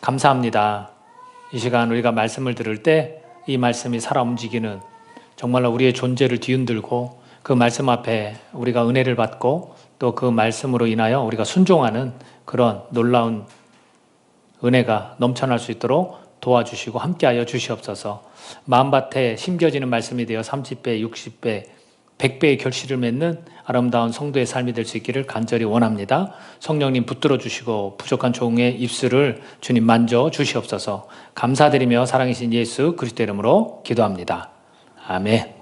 감사합니다. 이 시간 우리가 말씀을 들을 때 이 말씀이 살아 움직이는 정말로 우리의 존재를 뒤흔들고 그 말씀 앞에 우리가 은혜를 받고 또 그 말씀으로 인하여 우리가 순종하는 그런 놀라운 은혜가 넘쳐날 수 있도록 도와주시고 함께하여 주시옵소서. 마음밭에 심겨지는 말씀이 되어 30배, 60배, 100배의 결실을 맺는 아름다운 성도의 삶이 될 수 있기를 간절히 원합니다. 성령님 붙들어 주시고 부족한 종의 입술을 주님 만져 주시옵소서. 감사드리며 사랑이신 예수 그리스도 이름으로 기도합니다. 아멘.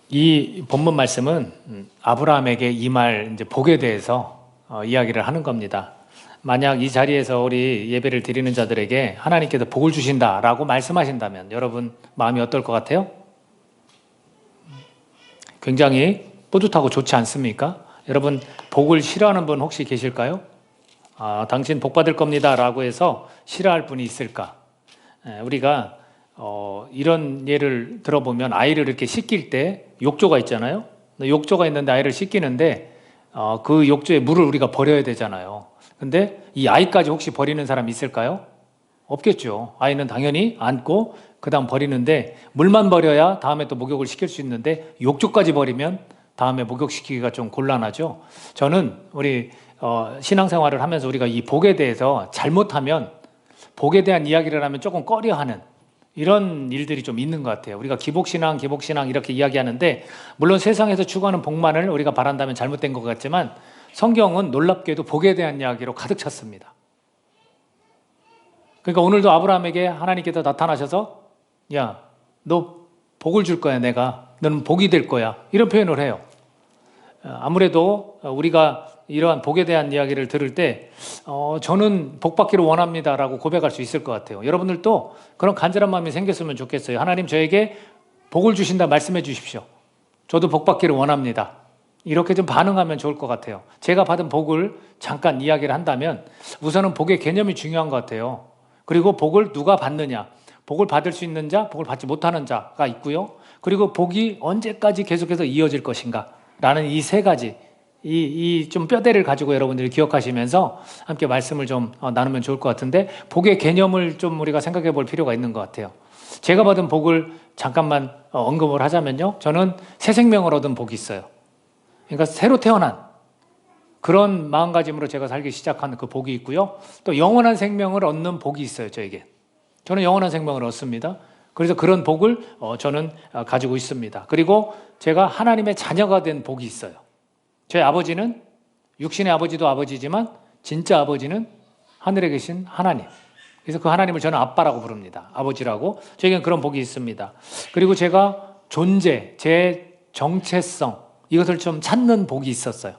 이 본문 말씀은 아브라함에게 이 말 복에 대해서 이야기를 하는 겁니다. 만약 이 자리에서 우리 예배를 드리는 자들에게 하나님께서 복을 주신다라고 말씀하신다면 여러분 마음이 어떨 것 같아요? 굉장히 뿌듯하고 좋지 않습니까? 여러분 복을 싫어하는 분 혹시 계실까요? 당신 복 받을 겁니다 라고 해서 싫어할 분이 있을까? 우리가 이런 예를 들어보면 아이를 이렇게 씻길 때 욕조가 있잖아요. 욕조가 있는데 아이를 씻기는데 그 욕조에 물을 우리가 버려야 되잖아요. 근데 이 아이까지 혹시 버리는 사람 있을까요? 없겠죠. 아이는 당연히 안고 그 다음 버리는데 물만 버려야 다음에 또 목욕을 시킬 수 있는데 욕조까지 버리면 다음에 목욕시키기가 좀 곤란하죠. 저는 우리 신앙생활을 하면서 우리가 이 복에 대해서 잘못하면 복에 대한 이야기를 하면 조금 꺼려하는 이런 일들이 좀 있는 것 같아요. 우리가 기복신앙 이렇게 이야기하는데 물론 세상에서 추구하는 복만을 우리가 바란다면 잘못된 것 같지만 성경은 놀랍게도 복에 대한 이야기로 가득 찼습니다. 그러니까 오늘도 아브라함에게 하나님께서 나타나셔서 야, 너 복을 줄 거야 내가. 너는 복이 될 거야. 이런 표현을 해요. 아무래도 우리가 이러한 복에 대한 이야기를 들을 때 저는 복 받기를 원합니다 라고 고백할 수 있을 것 같아요. 여러분들도 그런 간절한 마음이 생겼으면 좋겠어요. 하나님 저에게 복을 주신다 말씀해 주십시오. 저도 복 받기를 원합니다. 이렇게 좀 반응하면 좋을 것 같아요. 제가 받은 복을 잠깐 이야기를 한다면 우선은 복의 개념이 중요한 것 같아요. 그리고 복을 누가 받느냐, 복을 받을 수 있는 자, 복을 받지 못하는 자가 있고요. 그리고 복이 언제까지 계속해서 이어질 것인가 라는 이 세 가지 이 좀 뼈대를 가지고 여러분들이 기억하시면서 함께 말씀을 좀 나누면 좋을 것 같은데 복의 개념을 좀 우리가 생각해 볼 필요가 있는 것 같아요. 제가 받은 복을 잠깐만 언급을 하자면요. 저는 새 생명을 얻은 복이 있어요. 그러니까 새로 태어난 그런 마음가짐으로 제가 살기 시작한 그 복이 있고요. 또 영원한 생명을 얻는 복이 있어요. 저에게. 저는 영원한 생명을 얻습니다. 그래서 그런 복을 저는 가지고 있습니다. 그리고 제가 하나님의 자녀가 된 복이 있어요. 저희 아버지는 육신의 아버지도 아버지지만 진짜 아버지는 하늘에 계신 하나님. 그래서 그 하나님을 저는 아빠라고 부릅니다. 아버지라고. 저에게는 그런 복이 있습니다. 그리고 제가 존재, 제 정체성 이것을 좀 찾는 복이 있었어요.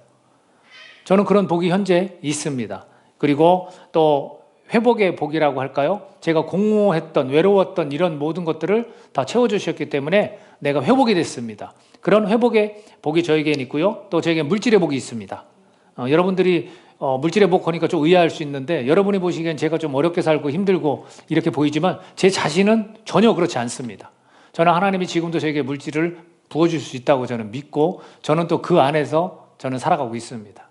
저는 그런 복이 현재 있습니다. 그리고 또 회복의 복이라고 할까요? 제가 공허했던, 외로웠던 이런 모든 것들을 다 채워주셨기 때문에 내가 회복이 됐습니다. 그런 회복의 복이 저에게는 있고요. 또 저에게 물질의 복이 있습니다. 여러분들이 물질의 복 하니까 좀 의아할 수 있는데 여러분이 보시기엔 제가 좀 어렵게 살고 힘들고 이렇게 보이지만 제 자신은 전혀 그렇지 않습니다. 저는 하나님이 지금도 저에게 물질을 부어줄 수 있다고 저는 믿고 저는 또 그 안에서 저는 살아가고 있습니다.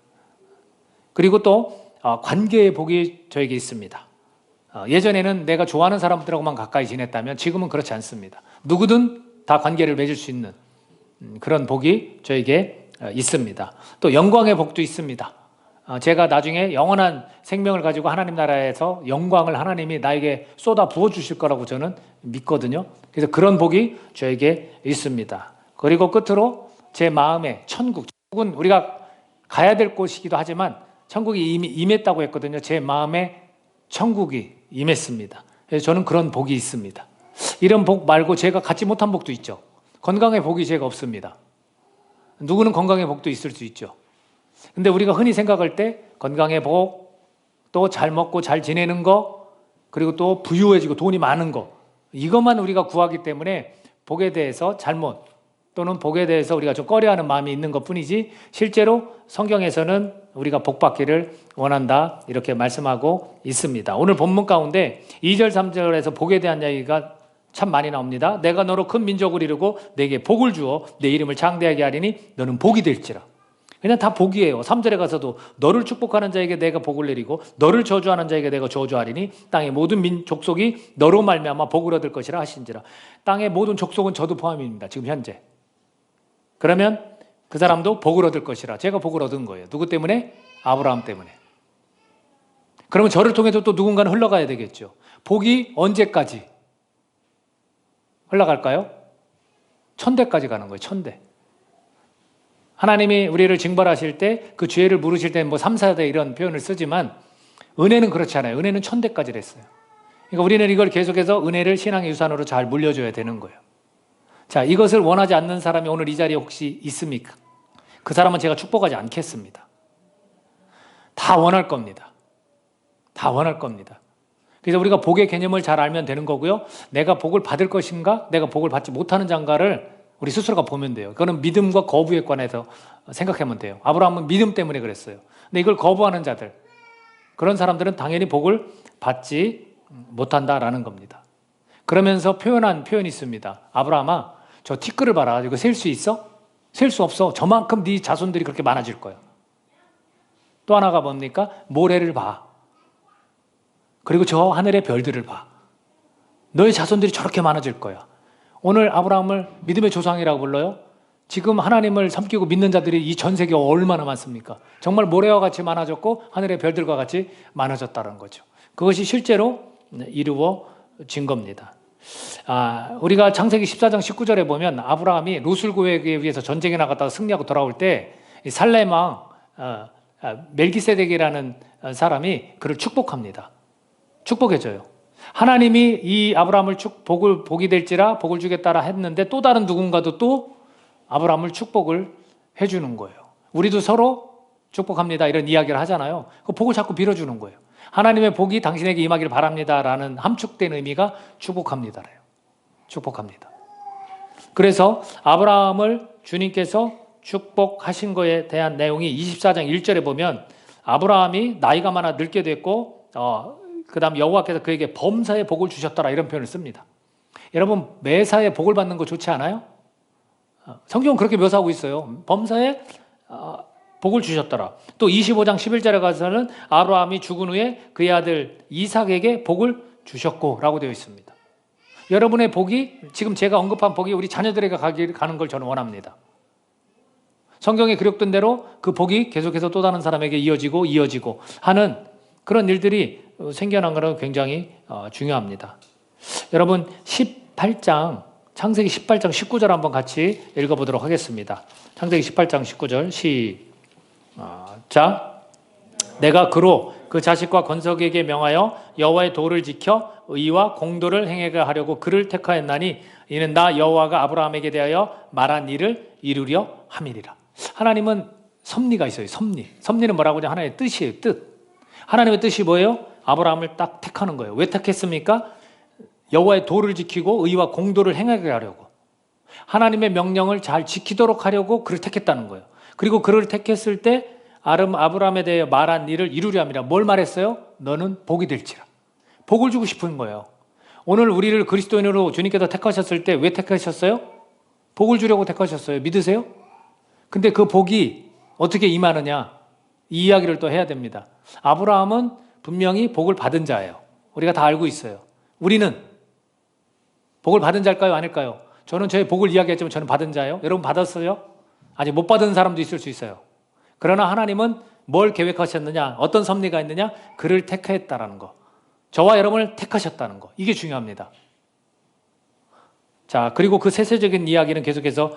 그리고 또 관계의 복이 저에게 있습니다. 예전에는 내가 좋아하는 사람들하고만 가까이 지냈다면 지금은 그렇지 않습니다. 누구든 다 관계를 맺을 수 있는 그런 복이 저에게 있습니다. 또 영광의 복도 있습니다. 제가 나중에 영원한 생명을 가지고 하나님 나라에서 영광을 하나님이 나에게 쏟아 부어주실 거라고 저는 믿거든요. 그래서 그런 복이 저에게 있습니다. 그리고 끝으로 제 마음의 천국은 우리가 가야 될 곳이기도 하지만 천국이 이미 임했다고 했거든요. 제 마음에 천국이 임했습니다. 그래서 저는 그런 복이 있습니다. 이런 복 말고 제가 갖지 못한 복도 있죠. 건강의 복이 제가 없습니다. 누구는 건강의 복도 있을 수 있죠. 근데 우리가 흔히 생각할 때 건강의 복, 또 잘 먹고 잘 지내는 거, 그리고 또 부유해지고 돈이 많은 거 이것만 우리가 구하기 때문에 복에 대해서 잘못 또는 복에 대해서 우리가 좀 꺼려하는 마음이 있는 것뿐이지 실제로 성경에서는 우리가 복 받기를 원한다 이렇게 말씀하고 있습니다. 오늘 본문 가운데 2절 3절에서 복에 대한 이야기가 참 많이 나옵니다. 내가 너로 큰 민족을 이루고 내게 복을 주어 내 이름을 창대하게 하리니 너는 복이 될지라. 그냥 다 복이에요. 3절에 가서도 너를 축복하는 자에게 내가 복을 내리고 너를 저주하는 자에게 내가 저주하리니 땅의 모든 족속이 너로 말미암아 복을 얻을 것이라 하신지라. 땅의 모든 족속은 저도 포함입니다. 지금 현재. 그러면 그 사람도 복을 얻을 것이라. 제가 복을 얻은 거예요. 누구 때문에? 아브라함 때문에. 그러면 저를 통해서 또 누군가는 흘러가야 되겠죠. 복이 언제까지 흘러갈까요? 천대까지 가는 거예요. 천대. 하나님이 우리를 징벌하실 때 그 죄를 물으실 때는 뭐 3, 4대 이런 표현을 쓰지만 은혜는 그렇지 않아요. 은혜는 천대까지 했어요. 그러니까 우리는 이걸 계속해서 은혜를 신앙의 유산으로 잘 물려줘야 되는 거예요. 자, 이것을 원하지 않는 사람이 오늘 이 자리에 혹시 있습니까? 그 사람은 제가 축복하지 않겠습니다. 다 원할 겁니다. 다 원할 겁니다. 그래서 우리가 복의 개념을 잘 알면 되는 거고요. 내가 복을 받을 것인가, 내가 복을 받지 못하는 장가를 우리 스스로가 보면 돼요. 그거는 믿음과 거부에 관해서 생각하면 돼요. 아브라함은 믿음 때문에 그랬어요. 근데 이걸 거부하는 자들, 그런 사람들은 당연히 복을 받지 못한다라는 겁니다. 그러면서 표현한 표현이 있습니다. 아브라함아, 저 티끌을 봐라. 이거 셀 수 있어? 셀 수 없어. 저만큼 네 자손들이 그렇게 많아질 거야. 또 하나가 뭡니까? 모래를 봐. 그리고 저 하늘의 별들을 봐. 너의 자손들이 저렇게 많아질 거야. 오늘 아브라함을 믿음의 조상이라고 불러요. 지금 하나님을 섬기고 믿는 자들이 이 전 세계에 얼마나 많습니까? 정말 모래와 같이 많아졌고 하늘의 별들과 같이 많아졌다는 거죠. 그것이 실제로 이루어진 겁니다. 우리가 창세기 14장 19절에 보면 아브라함이 롯을 구하기 위해서 전쟁에 나갔다가 승리하고 돌아올 때 살렘 왕 멜기세덱이라는 사람이 그를 축복합니다. 축복해줘요. 하나님이 이 아브라함을 복이 될지라 복을 주겠다라 했는데 또 다른 누군가도 또 아브라함을 축복을 해주는 거예요. 우리도 서로 축복합니다 이런 이야기를 하잖아요. 그 복을 자꾸 빌어주는 거예요. 하나님의 복이 당신에게 임하기를 바랍니다라는 함축된 의미가 축복합니다래요. 축복합니다. 그래서 아브라함을 주님께서 축복하신 거에 대한 내용이 24장 1절에 보면 아브라함이 나이가 많아 늙게 됐고 그 다음 여호와께서 그에게 범사의 복을 주셨더라 이런 표현을 씁니다. 여러분 매사에 복을 받는 거 좋지 않아요? 성경은 그렇게 묘사하고 있어요. 범사에 복을 주셨더라. 또 25장 11절에 가서는 아브라함이 죽은 후에 그의 아들 이삭에게 복을 주셨고 라고 되어 있습니다. 여러분의 복이 지금 제가 언급한 복이 우리 자녀들에게 가는 걸 저는 원합니다. 성경에 기록된 대로 그 복이 계속해서 또 다른 사람에게 이어지고 하는 그런 일들이 생겨난 것은 굉장히 중요합니다. 여러분 18장 창세기 18장 19절 한번 같이 읽어보도록 하겠습니다. 창세기 18장 19절 시작. 내가 그로 그 자식과 건석에게 명하여 여호와의 도를 지켜 의와 공도를 행하게 하려고 그를 택하였나니 이는 나 여호와가 아브라함에게 대하여 말한 일을 이루려 함이니라. 하나님은 섭리가 있어요. 섭리는 뭐라고 하냐? 하나님의 뜻이에요. 뜻. 하나님의 뜻이 뭐예요? 아브라함을 딱 택하는 거예요. 왜 택했습니까? 여호와의 도를 지키고 의와 공도를 행하게 하려고. 하나님의 명령을 잘 지키도록 하려고 그를 택했다는 거예요. 그리고 그를 택했을 때 아브라함에 대해 말한 일을 이루려 함이라. 뭘 말했어요? 너는 복이 될지라. 복을 주고 싶은 거예요. 오늘 우리를 그리스도인으로 주님께서 택하셨을 때 왜 택하셨어요? 복을 주려고 택하셨어요. 믿으세요? 근데 그 복이 어떻게 임하느냐? 이 이야기를 또 해야 됩니다. 아브라함은 분명히 복을 받은 자예요. 우리가 다 알고 있어요. 우리는 복을 받은 자일까요? 아닐까요? 저는 저의 복을 이야기했지만 저는 받은 자예요. 여러분 받았어요? 아직 못 받은 사람도 있을 수 있어요. 그러나 하나님은 뭘 계획하셨느냐? 어떤 섭리가 있느냐? 그를 택했다라는 거. 저와 여러분을 택하셨다는 거. 이게 중요합니다. 자, 그리고 그 세세적인 이야기는 계속해서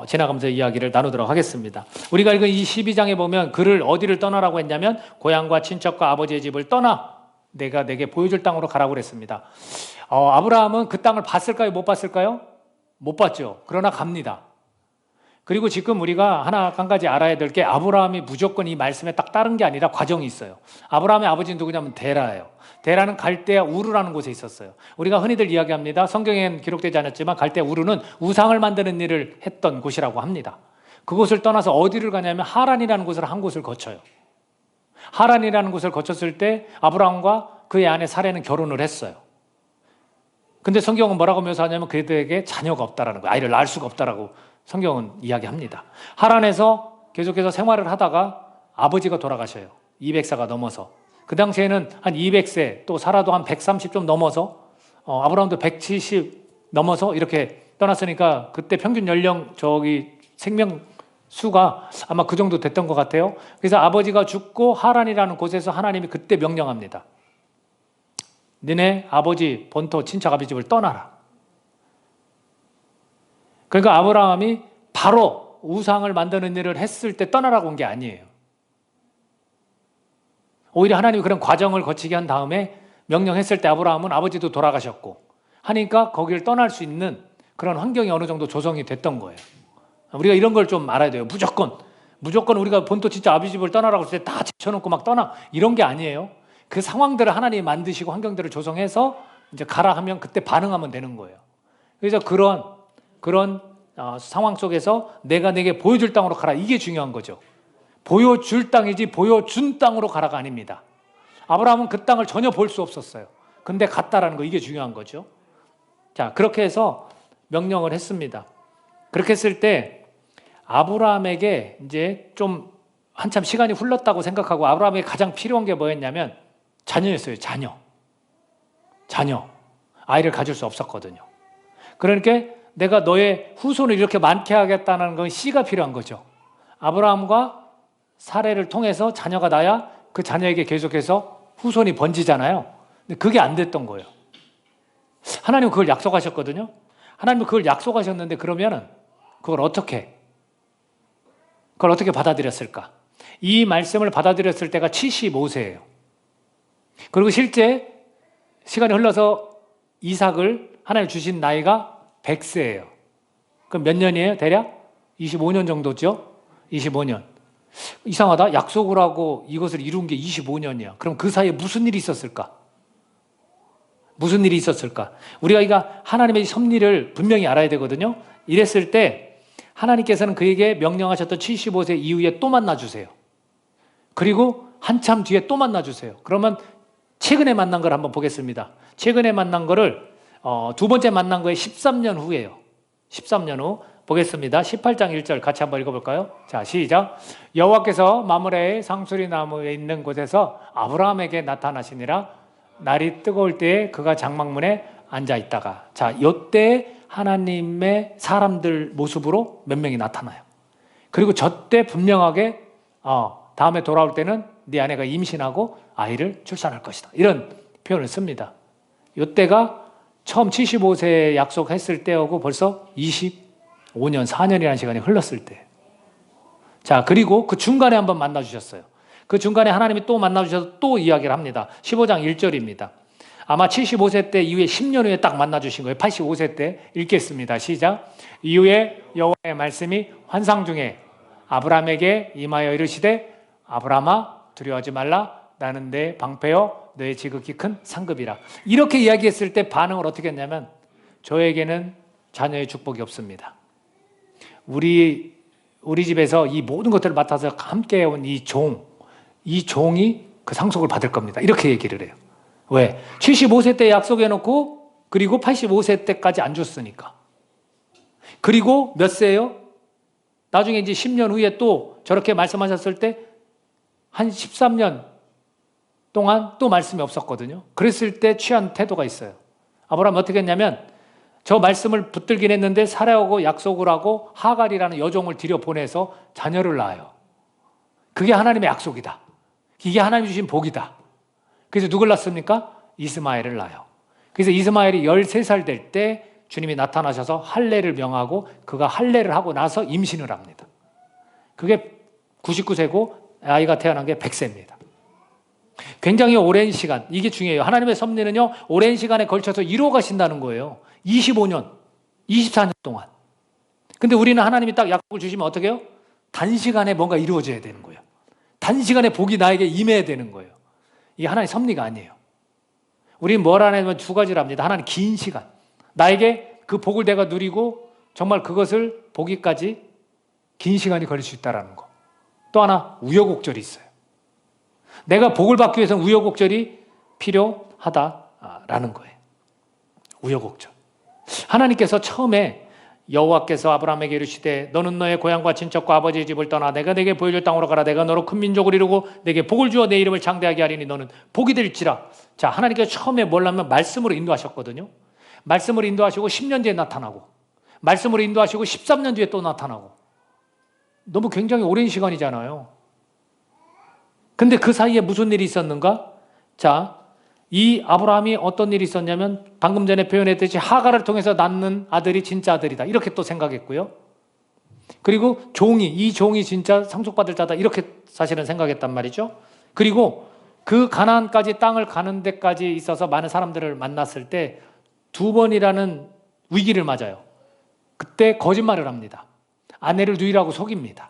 지나가면서 이야기를 나누도록 하겠습니다. 우리가 읽은 이 12장에 보면 그를 어디를 떠나라고 했냐면 고향과 친척과 아버지의 집을 떠나 내가 내게 보여줄 땅으로 가라고 그랬습니다. 아브라함은 그 땅을 봤을까요? 못 봤을까요? 못 봤죠. 그러나 갑니다. 그리고 지금 우리가 한 가지 알아야 될 게 아브라함이 무조건 이 말씀에 딱 따른 게 아니라 과정이 있어요. 아브라함의 아버지는 누구냐면 데라예요. 데라는 갈대아 우르라는 곳에 있었어요. 우리가 흔히들 이야기합니다. 성경에는 기록되지 않았지만 갈대아 우르는 우상을 만드는 일을 했던 곳이라고 합니다. 그곳을 떠나서 어디를 가냐면 하란이라는 곳을 한 곳을 거쳐요. 하란이라는 곳을 거쳤을 때 아브라함과 그의 아내 사레는 결혼을 했어요. 근데 성경은 뭐라고 묘사하냐면 그들에게 자녀가 없다라는 거예요. 아이를 낳을 수가 없다라고 성경은 이야기합니다. 하란에서 계속해서 생활을 하다가 아버지가 돌아가셔요. 200세가 넘어서. 그 당시에는 한 200세, 또 사라도 한 130 좀 넘어서, 아브라함도 170 넘어서 이렇게 떠났으니까 그때 평균 연령, 생명 수가 아마 그 정도 됐던 것 같아요. 그래서 아버지가 죽고 하란이라는 곳에서 하나님이 그때 명령합니다. 너네 아버지 본토 친척 아버지집을 떠나라. 그러니까 아브라함이 바로 우상을 만드는 일을 했을 때 떠나라고 온 게 아니에요. 오히려 하나님이 그런 과정을 거치게 한 다음에 명령했을 때 아브라함은 아버지도 돌아가셨고 하니까 거기를 떠날 수 있는 그런 환경이 어느 정도 조성이 됐던 거예요. 우리가 이런 걸 좀 알아야 돼요. 무조건 우리가 본토 진짜 아버지 집을 떠나라고 할 때 다 제쳐놓고 막 떠나 이런 게 아니에요. 그 상황들을 하나님이 만드시고 환경들을 조성해서 이제 가라 하면 그때 반응하면 되는 거예요. 그래서 그런 상황 속에서 내가 내게 보여줄 땅으로 가라, 이게 중요한 거죠. 보여줄 땅이지 보여준 땅으로 가라가 아닙니다. 아브라함은 그 땅을 전혀 볼 수 없었어요. 근데 갔다라는 거, 이게 중요한 거죠. 자, 그렇게 해서 명령을 했습니다. 그렇게 했을 때 아브라함에게 이제 좀 한참 시간이 흘렀다고 생각하고 아브라함에게 가장 필요한 게 뭐였냐면 자녀였어요. 자녀. 아이를 가질 수 없었거든요. 그러니까 내가 너의 후손을 이렇게 많게 하겠다는 건 씨가 필요한 거죠. 아브라함과 사례를 통해서 자녀가 나야 그 자녀에게 계속해서 후손이 번지잖아요. 근데 그게 안 됐던 거예요. 하나님은 그걸 약속하셨거든요. 하나님은 그걸 약속하셨는데 그러면은 그걸 어떻게 받아들였을까? 이 말씀을 받아들였을 때가 75세예요. 그리고 실제 시간이 흘러서 이삭을 하나님 주신 나이가 100세예요. 그럼 몇 년이에요? 대략 25년 정도죠? 25년. 이상하다. 약속을 하고 이것을 이룬 게 25년이야. 그럼 그 사이에 무슨 일이 있었을까? 우리가 하나님의 섭리를 분명히 알아야 되거든요. 이랬을 때 하나님께서는 그에게 명령하셨던 75세 이후에 또 만나주세요. 그리고 한참 뒤에 또 만나주세요. 그러면 최근에 만난 걸 한번 보겠습니다. 최근에 만난 거를 두 번째 만난 거에 13년 후예요. 13년 후 보겠습니다. 18장 1절 같이 한번 읽어볼까요? 자, 시작. 여호와께서 마므레의 상수리 나무에 있는 곳에서 아브라함에게 나타나시니라. 날이 뜨거울 때에 그가 장막문에 앉아 있다가, 자, 이때 하나님의 사람들 모습으로 몇 명이 나타나요. 그리고 저때 분명하게 다음에 돌아올 때는 네 아내가 임신하고 아이를 출산할 것이다, 이런 표현을 씁니다. 이때가 처음 75세 약속했을 때하고 벌써 25년, 4년이라는 시간이 흘렀을 때. 자, 그리고 그 중간에 한번 만나주셨어요. 그 중간에 하나님이 또 만나주셔서 또 이야기를 합니다. 15장 1절입니다. 아마 75세 때 이후에 10년 후에 딱 만나주신 거예요. 85세 때 읽겠습니다. 시작. 이후에 여호와의 말씀이 환상 중에 아브라함에게 임하여 이르시되 아브라함아 두려워하지 말라. 나는 내 방패여 너의 지극히 큰 상급이라. 이렇게 이야기했을 때 반응을 어떻게 했냐면 저에게는 자녀의 축복이 없습니다. 우리 집에서 이 모든 것들을 맡아서 함께 해온 이 종이 그 상속을 받을 겁니다. 이렇게 얘기를 해요. 왜? 75세 때 약속해놓고 그리고 85세 때까지 안 줬으니까. 그리고 몇 세예요? 나중에 이제 10년 후에 또 저렇게 말씀하셨을 때 한 13년 동안 또 말씀이 없었거든요. 그랬을 때 취한 태도가 있어요. 아브라함이 어떻게 했냐면 저 말씀을 붙들긴 했는데 사례하고 약속을 하고 하갈이라는 여종을 들여보내서 자녀를 낳아요. 그게 하나님의 약속이다. 이게 하나님이 주신 복이다. 그래서 누굴 낳습니까? 이스마엘을 낳아요. 그래서 이스마엘이 13살 될 때 주님이 나타나셔서 할례를 명하고 그가 할례를 하고 나서 임신을 합니다. 그게 99세고 아이가 태어난 게 100세입니다. 굉장히 오랜 시간, 이게 중요해요. 하나님의 섭리는요, 오랜 시간에 걸쳐서 이루어 가신다는 거예요. 25년, 24년 동안. 근데 우리는 하나님이 딱 약속을 주시면 어떻게 해요? 단시간에 뭔가 이루어져야 되는 거예요. 단시간에 복이 나에게 임해야 되는 거예요. 이게 하나님의 섭리가 아니에요. 우리는 뭘 하냐면 두 가지를 합니다. 하나는 긴 시간. 나에게 그 복을 내가 누리고 정말 그것을 보기까지 긴 시간이 걸릴 수 있다는 거. 또 하나, 우여곡절이 있어요. 내가 복을 받기 위해서는 우여곡절이 필요하다라는 거예요. 우여곡절. 하나님께서 처음에 여호와께서 아브라함에게 이르시되 너는 너의 고향과 친척과 아버지의 집을 떠나 내가 내게 보여줄 땅으로 가라. 내가 너로 큰 민족을 이루고 내게 복을 주어 내 이름을 창대하게 하리니 너는 복이 될지라. 자, 하나님께서 처음에 뭘 하면 말씀으로 인도하셨거든요. 말씀으로 인도하시고 10년 뒤에 나타나고, 말씀으로 인도하시고 13년 뒤에 또 나타나고. 너무 굉장히 오랜 시간이잖아요. 근데 그 사이에 무슨 일이 있었는가? 자, 이 아브라함이 어떤 일이 있었냐면 방금 전에 표현했듯이 하갈을 통해서 낳는 아들이 진짜 아들이다, 이렇게 또 생각했고요. 그리고 이 종이 진짜 상속받을 자다, 이렇게 사실은 생각했단 말이죠. 그리고 그 가나안까지 땅을 가는 데까지 있어서 많은 사람들을 만났을 때 2번이라는 위기를 맞아요. 그때 거짓말을 합니다. 아내를 누이라고 속입니다.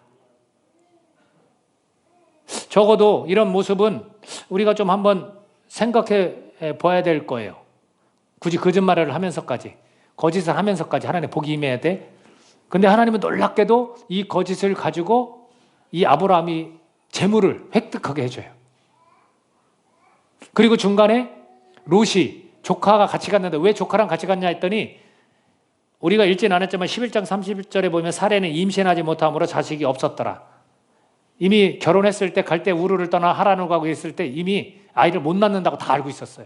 적어도 이런 모습은 우리가 좀 한번 생각해 봐야 될 거예요. 굳이 거짓말을 하면서까지, 거짓을 하면서까지 하나님의 복이 임해야 돼. 근데 하나님은 놀랍게도 이 거짓을 가지고 이 아브라함이 재물을 획득하게 해줘요. 그리고 중간에 롯이 조카가 같이 갔는데 왜 조카랑 같이 갔냐 했더니 우리가 읽지는 않았지만 11장 31절에 보면 사례는 임신하지 못함으로 자식이 없었더라. 이미 결혼했을 때 갈 때 우르를 떠나 하란을 가고 있을 때 이미 아이를 못 낳는다고 다 알고 있었어요.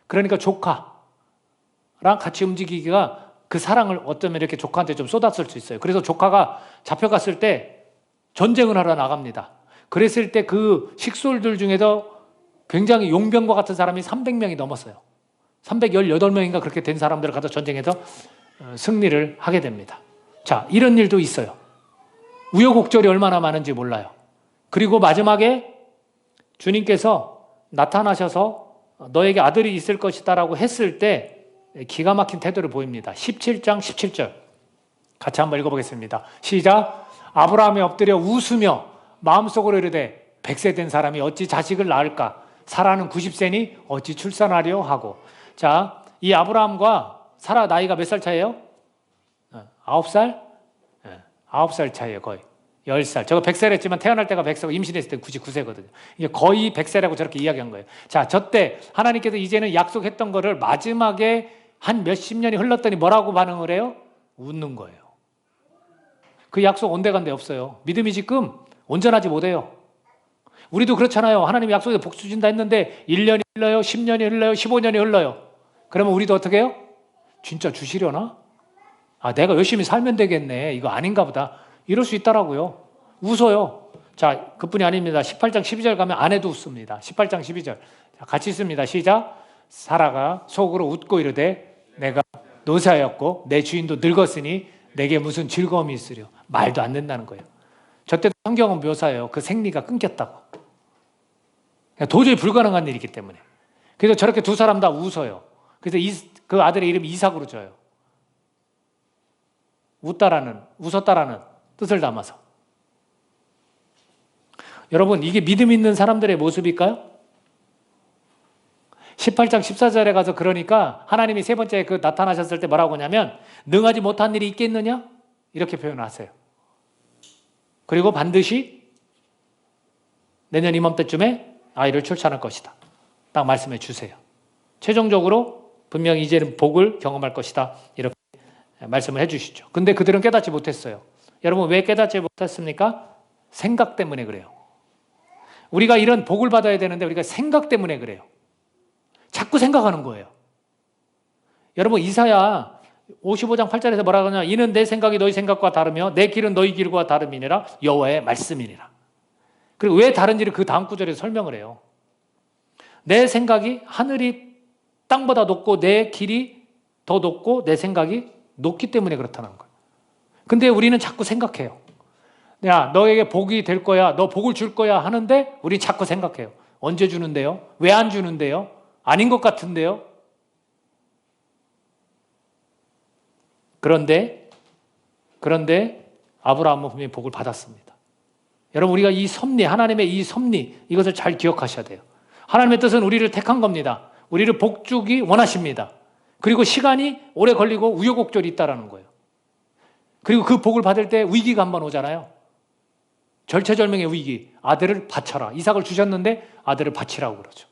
그러니까 조카랑 같이 움직이기가 그 사랑을 어쩌면 이렇게 조카한테 좀 쏟았을 수 있어요. 그래서 조카가 잡혀갔을 때 전쟁을 하러 나갑니다. 그랬을 때 그 식솔들 중에서 굉장히 용병과 같은 사람이 300명이 넘었어요. 318명인가 그렇게 된 사람들을 가서 전쟁에서 승리를 하게 됩니다. 자, 이런 일도 있어요. 우여곡절이 얼마나 많은지 몰라요. 그리고 마지막에 주님께서 나타나셔서 너에게 아들이 있을 것이다 라고 했을 때 기가 막힌 태도를 보입니다. 17장 17절 같이 한번 읽어보겠습니다. 시작. 아브라함이 엎드려 웃으며 마음속으로 이르되 100세 된 사람이 어찌 자식을 낳을까? 사라는 90세니 어찌 출산하려 하고. 자, 이 아브라함과 사라 나이가 몇 살 차이에요? 9살? 9살 차이에요. 거의 10살. 저거 100살 했지만 태어날 때가 100세고 임신했을 때 99세거든요. 이게 거의 100세라고 저렇게 이야기한 거예요. 자, 저때 하나님께서 이제는 약속했던 거를 마지막에 한 몇십 년이 흘렀더니 뭐라고 반응을 해요? 웃는 거예요. 그 약속 온데간데 없어요. 믿음이 지금 온전하지 못해요. 우리도 그렇잖아요. 하나님이 약속에 복 주신다 했는데 1년이 흘러요, 10년이 흘러요, 15년이 흘러요. 그러면 우리도 어떻게 해요? 진짜 주시려나? 아, 내가 열심히 살면 되겠네. 이거 아닌가 보다. 이럴 수 있더라고요. 웃어요. 자, 그뿐이 아닙니다. 18장 12절 가면 아내도 웃습니다. 18장 12절. 자, 같이 있습니다. 시작. 사라가 속으로 웃고 이르되 내가 노사였고 내 주인도 늙었으니 내게 무슨 즐거움이 있으려. 말도 안 된다는 거예요. 저때도 성경은 묘사예요. 그 생리가 끊겼다고. 도저히 불가능한 일이기 때문에. 그래서 저렇게 두 사람 다 웃어요. 그래서 그 아들의 이름이 이삭으로 져요. 웃었다라는 뜻을 담아서. 여러분, 이게 믿음 있는 사람들의 모습일까요? 18장 14절에 가서 그러니까 하나님이 세 번째 그 나타나셨을 때 뭐라고 하냐면 능하지 못한 일이 있겠느냐? 이렇게 표현하세요. 그리고 반드시 내년 이맘때쯤에 아이를 출산할 것이다. 딱 말씀해 주세요. 최종적으로 분명히 이제는 복을 경험할 것이다. 이렇게 말씀을 해 주시죠. 근데 그들은 깨닫지 못했어요. 여러분, 왜 깨닫지 못했습니까? 생각 때문에 그래요. 우리가 이런 복을 받아야 되는데 우리가 생각 때문에 그래요. 자꾸 생각하는 거예요. 여러분, 이사야 55장 8절에서 뭐라고 하냐? 이는 내 생각이 너희 생각과 다르며 내 길은 너희 길과 다름이니라 여호와의 말씀이니라. 그리고 왜 다른지를 그 다음 구절에서 설명을 해요. 내 생각이 하늘이 땅보다 높고 내 길이 더 높고 내 생각이 높기 때문에 그렇다는 거예요. 근데 우리는 자꾸 생각해요. 야, 너에게 복이 될 거야, 너 복을 줄 거야 하는데 우리 자꾸 생각해요. 언제 주는데요? 왜 안 주는데요? 아닌 것 같은데요? 그런데 아브라함은 분명히 복을 받았습니다. 여러분, 우리가 이 섭리, 하나님의 이 섭리, 이것을 잘 기억하셔야 돼요. 하나님의 뜻은 우리를 택한 겁니다. 우리를 복 주기 원하십니다. 그리고 시간이 오래 걸리고 우여곡절이 있다는 거예요. 그리고 그 복을 받을 때 위기가 한번 오잖아요. 절체절명의 위기. 아들을 바쳐라. 이삭을 주셨는데 아들을 바치라고 그러죠.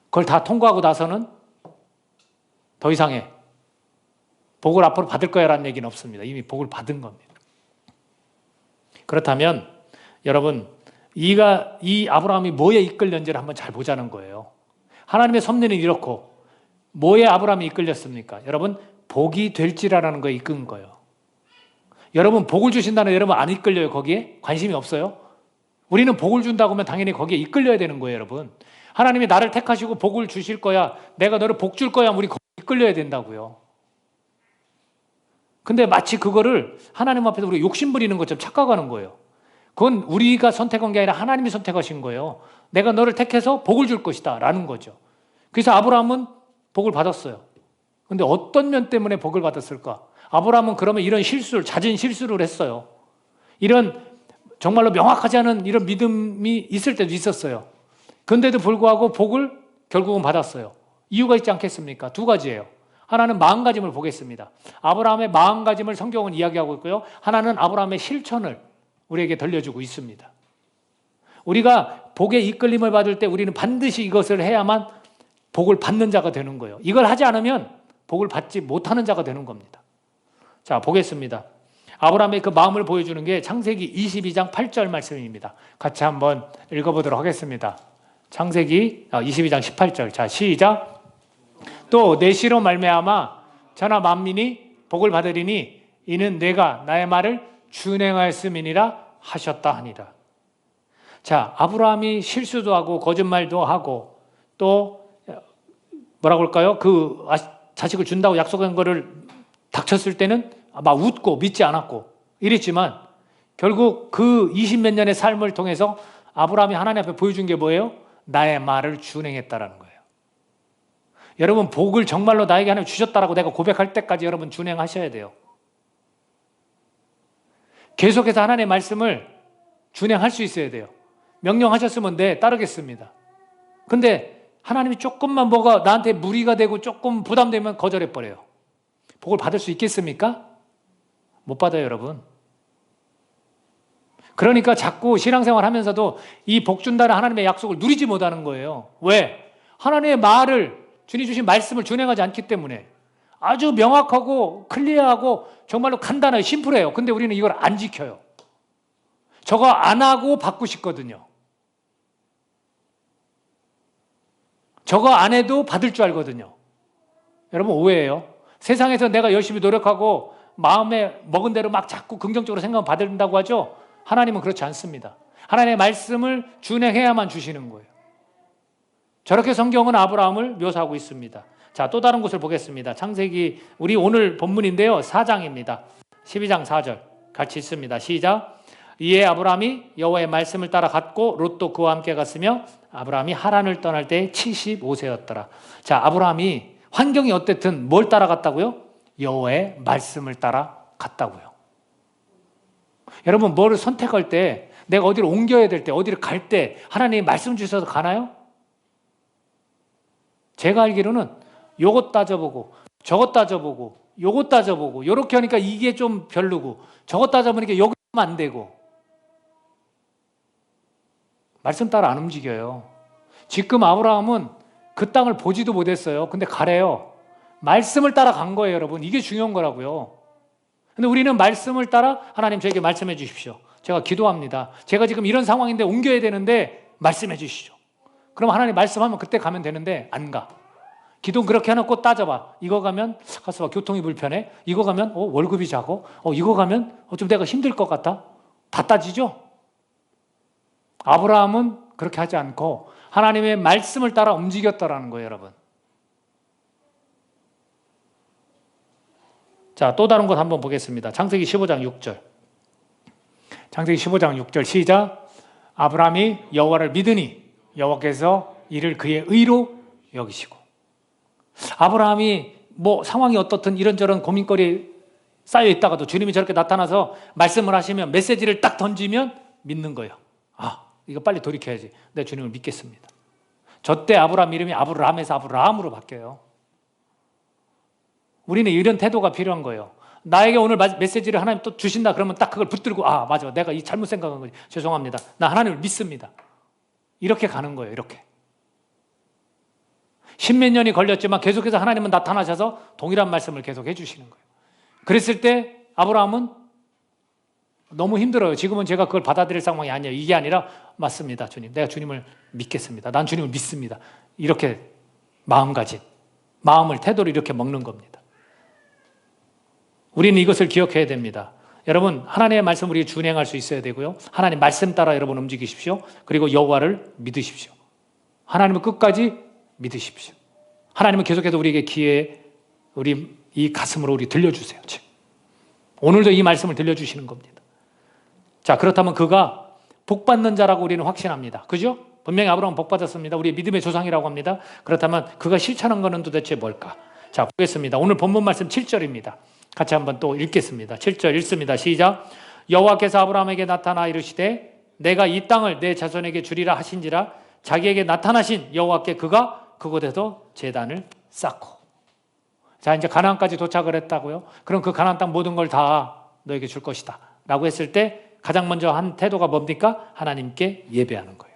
그걸 다 통과하고 나서는 더 이상의 복을 앞으로 받을 거야 라는 얘기는 없습니다. 이미 복을 받은 겁니다. 그렇다면 여러분, 이 아브라함이 뭐에 이끌렸는지를 한번 잘 보자는 거예요. 하나님의 섭리는 이렇고 뭐에 아브라함이 이끌렸습니까? 여러분, 복이 될지라라는 거에 이끈 거예요. 여러분, 복을 주신다는 여러분 안 이끌려요? 거기에 관심이 없어요? 우리는 복을 준다고 하면 당연히 거기에 이끌려야 되는 거예요, 여러분. 하나님이 나를 택하시고 복을 주실 거야, 내가 너를 복 줄 거야, 우리 거기에 이끌려야 된다고요. 근데 마치 그거를 하나님 앞에서 우리가 욕심 부리는 것처럼 착각하는 거예요. 그건 우리가 선택한 게 아니라 하나님이 선택하신 거예요. 내가 너를 택해서 복을 줄 것이다 라는 거죠. 그래서 아브라함은 복을 받았어요. 근데 어떤 면 때문에 복을 받았을까? 아브라함은 그러면 이런 실수를, 잦은 실수를 했어요. 이런 정말로 명확하지 않은 이런 믿음이 있을 때도 있었어요. 그런데도 불구하고 복을 결국은 받았어요. 이유가 있지 않겠습니까? 두 가지예요. 하나는 마음가짐을 보겠습니다. 아브라함의 마음가짐을 성경은 이야기하고 있고요. 하나는 아브라함의 실천을 우리에게 들려주고 있습니다. 우리가 복의 이끌림을 받을 때 우리는 반드시 이것을 해야만 복을 받는 자가 되는 거예요. 이걸 하지 않으면 복을 받지 못하는 자가 되는 겁니다. 자, 보겠습니다. 아브라함의 그 마음을 보여주는 게 창세기 22장 8절 말씀입니다. 같이 한번 읽어보도록 하겠습니다. 창세기 22장 18절. 자, 시작. 또 내 씨로 말미암아 전하 만민이 복을 받으리니 이는 내가 나의 말을 준행하였음이니라 하셨다 하니라. 자, 아브라함이 실수도 하고 거짓말도 하고 또 뭐라고 할까요? 그 자식을 준다고 약속한 거를 닥쳤을 때는 막 웃고 믿지 않았고 이랬지만 결국 그 20몇 년의 삶을 통해서 아브라함이 하나님 앞에 보여준 게 뭐예요? 나의 말을 준행했다라는 거예요. 여러분, 복을 정말로 나에게 하나님 주셨다라고 내가 고백할 때까지 여러분 준행하셔야 돼요. 계속해서 하나님의 말씀을 준행할 수 있어야 돼요. 명령하셨으면 네, 따르겠습니다. 근데 하나님이 조금만 뭐가 나한테 무리가 되고 조금 부담되면 거절해버려요. 복을 받을 수 있겠습니까? 못 받아요, 여러분. 그러니까 자꾸 신앙생활 하면서도 이 복 준다는 하나님의 약속을 누리지 못하는 거예요. 왜? 하나님의 말을, 주님 주신 말씀을 준행하지 않기 때문에. 아주 명확하고 클리어하고 정말로 간단하고 심플해요. 근데 우리는 이걸 안 지켜요. 저거 안 하고 받고 싶거든요. 저거 안 해도 받을 줄 알거든요. 여러분, 오해예요. 세상에서 내가 열심히 노력하고 마음에 먹은 대로 막 자꾸 긍정적으로 생각하면 받는다고 하죠. 하나님은 그렇지 않습니다. 하나님의 말씀을 준행해야만 주시는 거예요. 저렇게 성경은 아브라함을 묘사하고 있습니다. 자, 또 다른 곳을 보겠습니다. 창세기, 우리 오늘 본문인데요, 4장입니다. 12장 4절 같이 있습니다. 시작. 이에 아브라함이 여호와의 말씀을 따라 갔고 롯도 그와 함께 갔으며 아브라함이 하란을 떠날 때 75세였더라. 자, 아브라함이 환경이 어쨌든 뭘 따라갔다고요? 여호와의 말씀을 따라갔다고요. 여러분, 뭐를 선택할 때, 내가 어디를 옮겨야 될 때, 어디를 갈 때 하나님이 말씀 주셔서 가나요? 제가 알기로는 요것 따져보고 저것 따져보고 요것 따져보고 요렇게 하니까 이게 좀 별로고 저것 따져보니까 요거 하면 안 되고 말씀 따라 안 움직여요. 지금 아브라함은 그 땅을 보지도 못했어요. 근데 가래요. 말씀을 따라 간 거예요, 여러분. 이게 중요한 거라고요. 근데 우리는 말씀을 따라 하나님 저에게 말씀해 주십시오. 제가 기도합니다. 제가 지금 이런 상황인데 옮겨야 되는데 말씀해 주시죠. 그럼 하나님 말씀하면 그때 가면 되는데 안 가. 기도 그렇게 해놓고 따져봐. 이거 가면 가서 봐, 교통이 불편해. 이거 가면 월급이 작고 이거 가면 좀 내가 힘들 것 같아. 다 따지죠. 아브라함은 그렇게 하지 않고 하나님의 말씀을 따라 움직였다라는 거예요, 여러분. 자, 또 다른 것 한번 보겠습니다. 창세기 15장 6절. 창세기 15장 6절 시작. 아브라함이 여호와를 믿으니 여호와께서 이를 그의 의로 여기시고. 아브라함이 뭐 상황이 어떻든 이런저런 고민거리 쌓여 있다가도 주님이 저렇게 나타나서 말씀을 하시면 메시지를 딱 던지면 믿는 거예요. 아, 이거 빨리 돌이켜야지. 내 주님을 믿겠습니다. 저때 아브라함 이름이 아브라함에서 아브라함으로 바뀌어요. 우리는 이런 태도가 필요한 거예요. 나에게 오늘 메시지를 하나님 또 주신다 그러면 딱 그걸 붙들고 아, 맞아. 내가 이 잘못 생각한 거지. 죄송합니다. 나 하나님을 믿습니다. 이렇게 가는 거예요. 이렇게. 십몇 년이 걸렸지만 계속해서 하나님은 나타나셔서 동일한 말씀을 계속 해주시는 거예요. 그랬을 때 아브라함은 너무 힘들어요. 지금은 제가 그걸 받아들일 상황이 아니에요. 이게 아니라 맞습니다, 주님. 내가 주님을 믿겠습니다. 난 주님을 믿습니다. 이렇게 마음가짐, 마음을, 태도를 이렇게 먹는 겁니다. 우리는 이것을 기억해야 됩니다. 여러분, 하나님의 말씀 우리 준행할 수 있어야 되고요. 하나님 말씀 따라 여러분 움직이십시오. 그리고 여호와를 믿으십시오. 하나님을 끝까지 믿으십시오. 하나님은 계속해서 우리에게 기회, 우리 이 가슴으로 우리 들려주세요. 지금. 오늘도 이 말씀을 들려주시는 겁니다. 자, 그렇다면 그가 복받는 자라고 우리는 확신합니다. 그죠? 분명히 아브라함은 복받았습니다. 우리의 믿음의 조상이라고 합니다. 그렇다면 그가 실천한 것은 도대체 뭘까? 자, 보겠습니다. 오늘 본문 말씀 7절입니다. 같이 한번 또 읽겠습니다. 7절 읽습니다. 시작. 여호와께서 아브라함에게 나타나 이르시되 내가 이 땅을 내 자손에게 주리라 하신지라 자기에게 나타나신 여호와께 그가 그곳에서 제단을 쌓고. 자, 이제 가나안까지 도착을 했다고요. 그럼 그 가나안 땅 모든 걸 다 너에게 줄 것이다 라고 했을 때 가장 먼저 한 태도가 뭡니까? 하나님께 예배하는 거예요.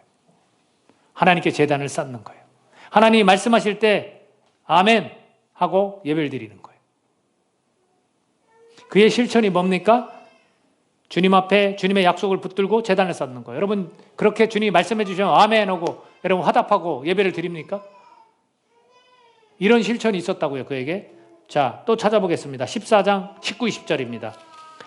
하나님께 제단을 쌓는 거예요. 하나님이 말씀하실 때 아멘 하고 예배를 드리는 거예요. 그의 실천이 뭡니까? 주님 앞에 주님의 약속을 붙들고 제단을 쌓는 거예요. 여러분, 그렇게 주님이 말씀해 주시면 아멘 하고 여러분 화답하고 예배를 드립니까? 이런 실천이 있었다고요, 그에게. 자, 또 찾아보겠습니다. 14장 19, 20절입니다.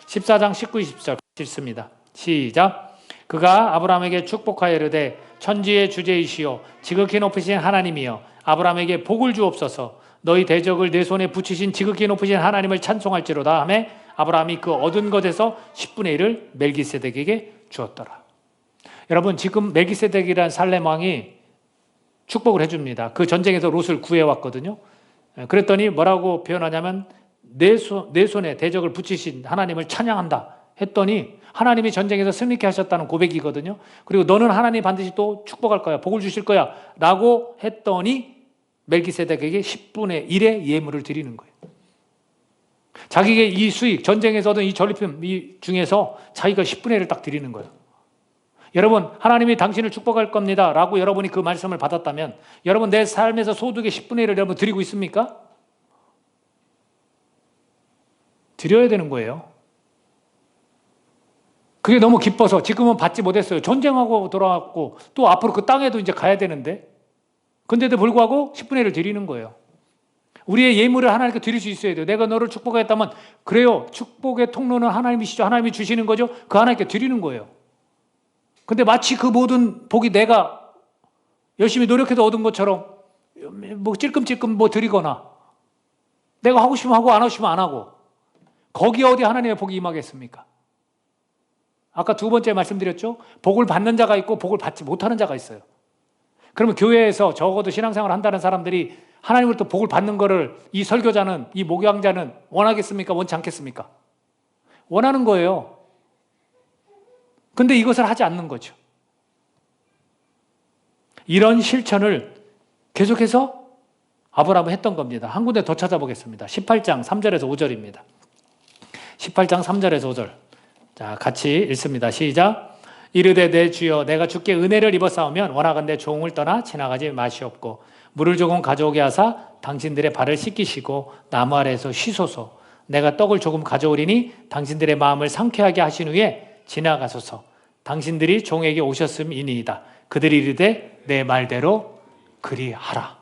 14장 19, 20절 읽습니다. 시작. 그가 아브라함에게 축복하여 이르되 천지의 주제이시오 지극히 높으신 하나님이여 아브라함에게 복을 주옵소서. 너희 대적을 내 손에 붙이신 지극히 높으신 하나님을 찬송할지로다 하며 아브라함이 그 얻은 것에서 10분의 1을 멜기세덱에게 주었더라. 여러분, 지금 멜기세덱이라는 살렘 왕이 축복을 해줍니다. 그 전쟁에서 롯을 구해왔거든요. 그랬더니 뭐라고 표현하냐면 내 손에 대적을 붙이신 하나님을 찬양한다 했더니 하나님이 전쟁에서 승리케 하셨다는 고백이거든요. 그리고 너는 하나님 반드시 또 축복할 거야, 복을 주실 거야 라고 했더니 멜기세덱에게 10분의 1의 예물을 드리는 거예요. 자기에게 이 수익, 전쟁에서 얻은 이 전리품 중에서 자기가 10분의 1을 딱 드리는 거예요. 여러분, 하나님이 당신을 축복할 겁니다 라고 여러분이 그 말씀을 받았다면 여러분 내 삶에서 소득의 10분의 1을 여러분 드리고 있습니까? 드려야 되는 거예요. 그게 너무 기뻐서 지금은 받지 못했어요. 전쟁하고 돌아왔고 또 앞으로 그 땅에도 이제 가야 되는데 근데도 불구하고 10분의 1을 드리는 거예요. 우리의 예물을 하나님께 드릴 수 있어야 돼요. 내가 너를 축복했다면 그래요. 축복의 통로는 하나님이시죠. 하나님이 주시는 거죠. 그 하나님께 드리는 거예요. 근데 마치 그 모든 복이 내가 열심히 노력해서 얻은 것처럼 뭐 찔끔찔끔 뭐 드리거나 내가 하고 싶으면 하고 안 하고 싶으면 안 하고 거기에 어디 하나님의 복이 임하겠습니까? 아까 두 번째 말씀드렸죠. 복을 받는 자가 있고 복을 받지 못하는 자가 있어요. 그러면 교회에서 적어도 신앙생활을 한다는 사람들이 하나님으로부터 복을 받는 거를 이 설교자는, 이 목양자는 원하겠습니까? 원치 않겠습니까? 원하는 거예요. 근데 이것을 하지 않는 거죠. 이런 실천을 계속해서 아브라함은 했던 겁니다. 한 군데 더 찾아보겠습니다. 18장 3절에서 5절입니다. 18장 3절에서 5절. 자, 같이 읽습니다. 시작. 이르되 내 주여 내가 주께 은혜를 입었사오면 원하건대 종을 떠나 지나가지 마시옵고 물을 조금 가져오게 하사 당신들의 발을 씻기시고 나무 아래에서 쉬소서. 내가 떡을 조금 가져오리니 당신들의 마음을 상쾌하게 하신 후에 지나가소서. 당신들이 종에게 오셨음이니이다. 그들이 이르되 내 말대로 그리하라.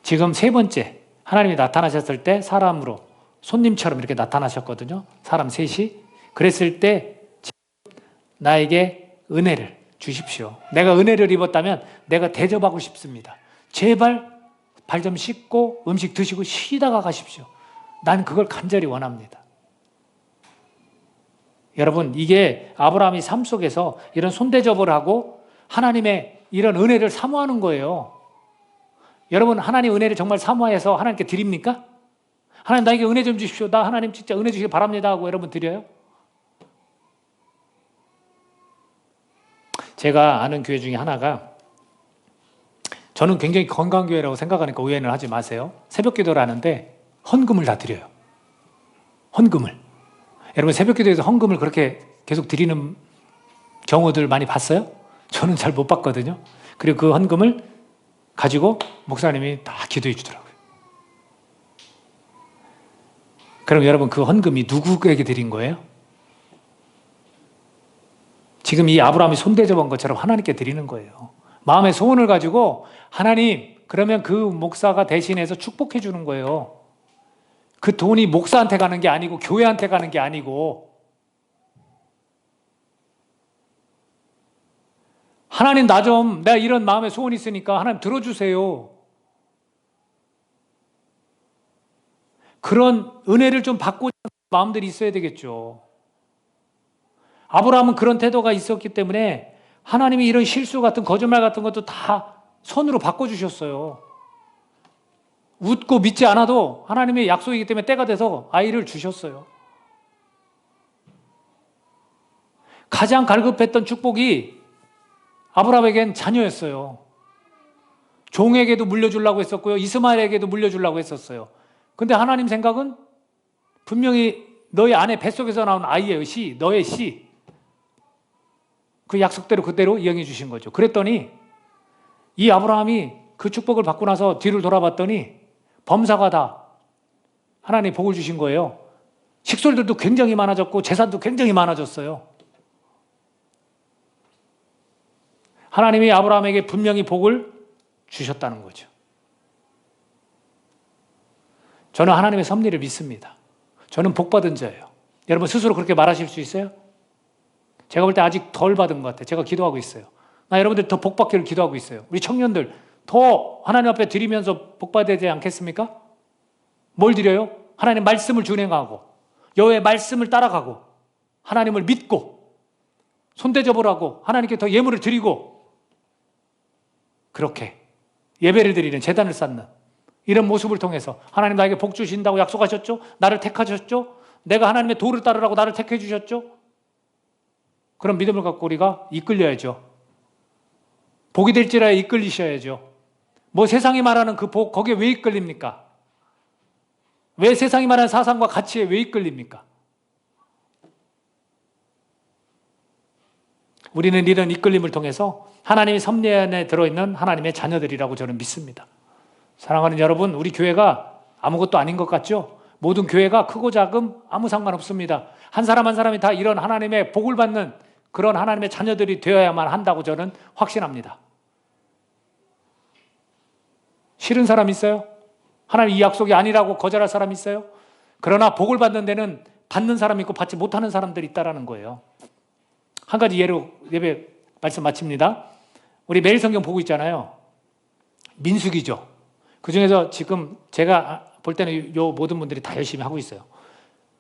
지금 세 번째 하나님이 나타나셨을 때 사람으로 손님처럼 이렇게 나타나셨거든요. 사람 셋이. 그랬을 때 나에게 은혜를 주십시오. 내가 은혜를 입었다면 내가 대접하고 싶습니다. 제발 발 좀 씻고 음식 드시고 쉬다가 가십시오. 난 그걸 간절히 원합니다. 여러분, 이게 아브라함이 삶 속에서 이런 손대접을 하고 하나님의 이런 은혜를 사모하는 거예요. 여러분, 하나님 은혜를 정말 사모해서 하나님께 드립니까? 하나님 나에게 은혜 좀 주십시오. 나 하나님 진짜 은혜 주시기 바랍니다 하고 여러분 드려요? 제가 아는 교회 중에 하나가, 저는 굉장히 건강한 교회라고 생각하니까 오해는 하지 마세요. 새벽 기도를 하는데 헌금을 다 드려요. 헌금을. 여러분, 새벽 기도에서 헌금을 그렇게 계속 드리는 경우들 많이 봤어요? 저는 잘 못 봤거든요. 그리고 그 헌금을 가지고 목사님이 다 기도해 주더라고요. 그럼 여러분 그 헌금이 누구에게 드린 거예요? 지금 이 아브라함이 손대접한 것처럼 하나님께 드리는 거예요. 마음의 소원을 가지고 하나님, 그러면 그 목사가 대신해서 축복해 주는 거예요. 그 돈이 목사한테 가는 게 아니고 교회한테 가는 게 아니고 하나님 내가 이런 마음의 소원이 있으니까 하나님 들어주세요. 그런 은혜를 좀 받고자 하는 마음들이 있어야 되겠죠. 아브라함은 그런 태도가 있었기 때문에 하나님이 이런 실수 같은 거짓말 같은 것도 다 선으로 바꿔주셨어요. 웃고 믿지 않아도 하나님의 약속이기 때문에 때가 돼서 아이를 주셨어요. 가장 갈급했던 축복이 아브라함에겐 자녀였어요. 종에게도 물려주려고 했었고요. 이스마엘에게도 물려주려고 했었어요. 근데 하나님 생각은 분명히 너의 아내 뱃속에서 나온 아이의 씨, 너의 씨. 그 약속대로 그대로 이행해 주신 거죠. 그랬더니 이 아브라함이 그 축복을 받고 나서 뒤를 돌아봤더니 범사가 하나님이 복을 주신 거예요. 식솔들도 굉장히 많아졌고 재산도 굉장히 많아졌어요. 하나님이 아브라함에게 분명히 복을 주셨다는 거죠. 저는 하나님의 섭리를 믿습니다. 저는 복 받은 자예요. 여러분 스스로 그렇게 말하실 수 있어요? 제가 볼 때 아직 덜 받은 것 같아요. 제가 기도하고 있어요. 나 여러분들 더 복 받기를 기도하고 있어요. 우리 청년들 더 하나님 앞에 드리면서 복 받아야 되지 않겠습니까? 뭘 드려요? 하나님 말씀을 준행하고 여호와의 말씀을 따라가고 하나님을 믿고 손대접을 하고 하나님께 더 예물을 드리고 그렇게 예배를 드리는 제단을 쌓는 이런 모습을 통해서 하나님 나에게 복 주신다고 약속하셨죠? 나를 택하셨죠? 내가 하나님의 도를 따르라고 나를 택해 주셨죠? 그런 믿음을 갖고 우리가 이끌려야죠. 복이 될지라야 이끌리셔야죠. 뭐 세상이 말하는 그 복, 거기에 왜 이끌립니까? 왜 세상이 말하는 사상과 가치에 왜 이끌립니까? 우리는 이런 이끌림을 통해서 하나님의 섭리 안에 들어있는 하나님의 자녀들이라고 저는 믿습니다. 사랑하는 여러분, 우리 교회가 아무것도 아닌 것 같죠? 모든 교회가 크고 작음 아무 상관없습니다. 한 사람 한 사람이 다 이런 하나님의 복을 받는 그런 하나님의 자녀들이 되어야만 한다고 저는 확신합니다. 싫은 사람 있어요? 하나님 이 약속이 아니라고 거절할 사람 있어요? 그러나 복을 받는 데는 받는 사람이 있고 받지 못하는 사람들이 있다는 거예요. 한 가지 예로 예배 말씀 마칩니다. 우리 매일 성경 보고 있잖아요. 민수기죠. 그중에서 지금 제가 볼 때는 요 모든 분들이 다 열심히 하고 있어요.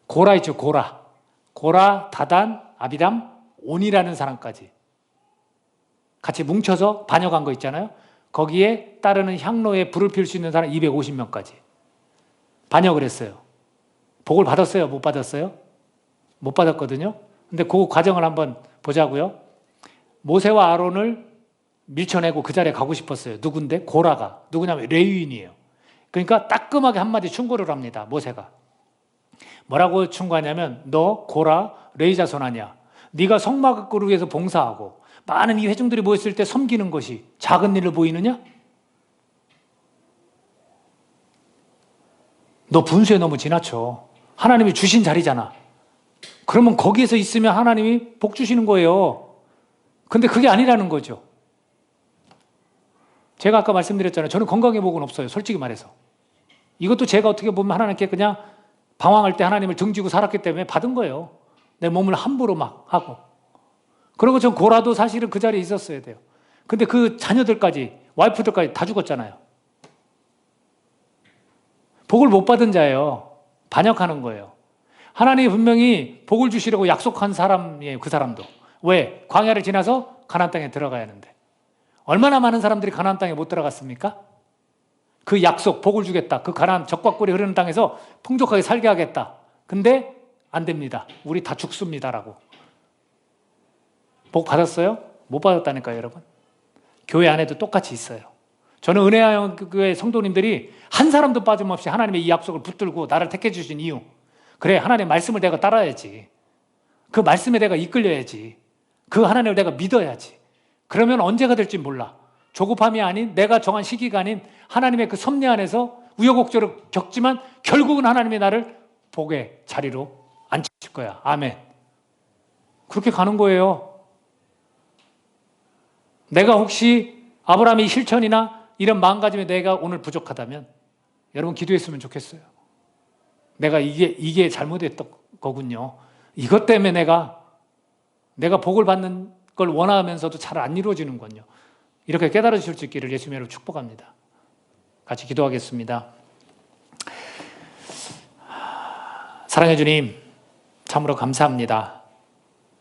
고라 있죠. 고라, 다단, 아비람, 온이라는 사람까지 같이 뭉쳐서 반역한 거 있잖아요. 거기에 따르는 향로에 불을 피울 수 있는 사람 250명까지 반역을 했어요. 복을 받았어요? 못 받았어요? 못 받았거든요. 근데 그 과정을 한번 보자고요. 모세와 아론을 밀쳐내고 그 자리에 가고 싶었어요. 누군데? 고라가. 누구냐면 레위인이에요. 그러니까 따끔하게 한마디 충고를 합니다. 모세가. 뭐라고 충고하냐면 너 고라 레위 자손 아니야. 네가 성막을 위해서 봉사하고 많은 이 회중들이 모였을 때 섬기는 것이 작은 일로 보이느냐? 너 분수에 너무 지나쳐. 하나님이 주신 자리잖아. 그러면 거기에서 있으면 하나님이 복 주시는 거예요. 근데 그게 아니라는 거죠. 제가 아까 말씀드렸잖아요. 저는 건강의 복은 없어요. 솔직히 말해서. 이것도 제가 어떻게 보면 하나님께 그냥 방황할 때 하나님을 등지고 살았기 때문에 받은 거예요. 내 몸을 함부로 막 하고. 그리고 전 고라도 사실은 그 자리에 있었어야 돼요. 근데 그 자녀들까지, 와이프들까지 다 죽었잖아요. 복을 못 받은 자예요. 반역하는 거예요. 하나님이 분명히 복을 주시려고 약속한 사람이에요. 그 사람도. 왜? 광야를 지나서 가나안 땅에 들어가야 하는데. 얼마나 많은 사람들이 가나안 땅에 못 들어갔습니까? 그 약속, 복을 주겠다. 그 가나안 적과 꿀이 흐르는 땅에서 풍족하게 살게 하겠다. 근데 안 됩니다. 우리 다 죽습니다라고. 복 받았어요? 못 받았다니까요, 여러분. 교회 안에도 똑같이 있어요. 저는 은혜교회 성도님들이 한 사람도 빠짐없이 하나님의 이 약속을 붙들고 나를 택해 주신 이유. 그래, 하나님의 말씀을 내가 따라야지. 그 말씀에 내가 이끌려야지. 그 하나님을 내가 믿어야지. 그러면 언제가 될지 몰라. 조급함이 아닌 내가 정한 시기가 아닌 하나님의 그 섭리 안에서 우여곡절을 겪지만 결국은 하나님이 나를 복의 자리로 앉힐 거야. 아멘. 그렇게 가는 거예요. 내가 혹시 아브라함의 실천이나 이런 마음가짐에 내가 오늘 부족하다면 여러분 기도했으면 좋겠어요. 내가 이게 잘못했던 거군요. 이것 때문에 내가 복을 받는 걸 원하면서도 잘 안 이루어지는군요. 이렇게 깨달아 주실 수 있기를 예수님으로 축복합니다. 같이 기도하겠습니다. 사랑해 주님, 참으로 감사합니다.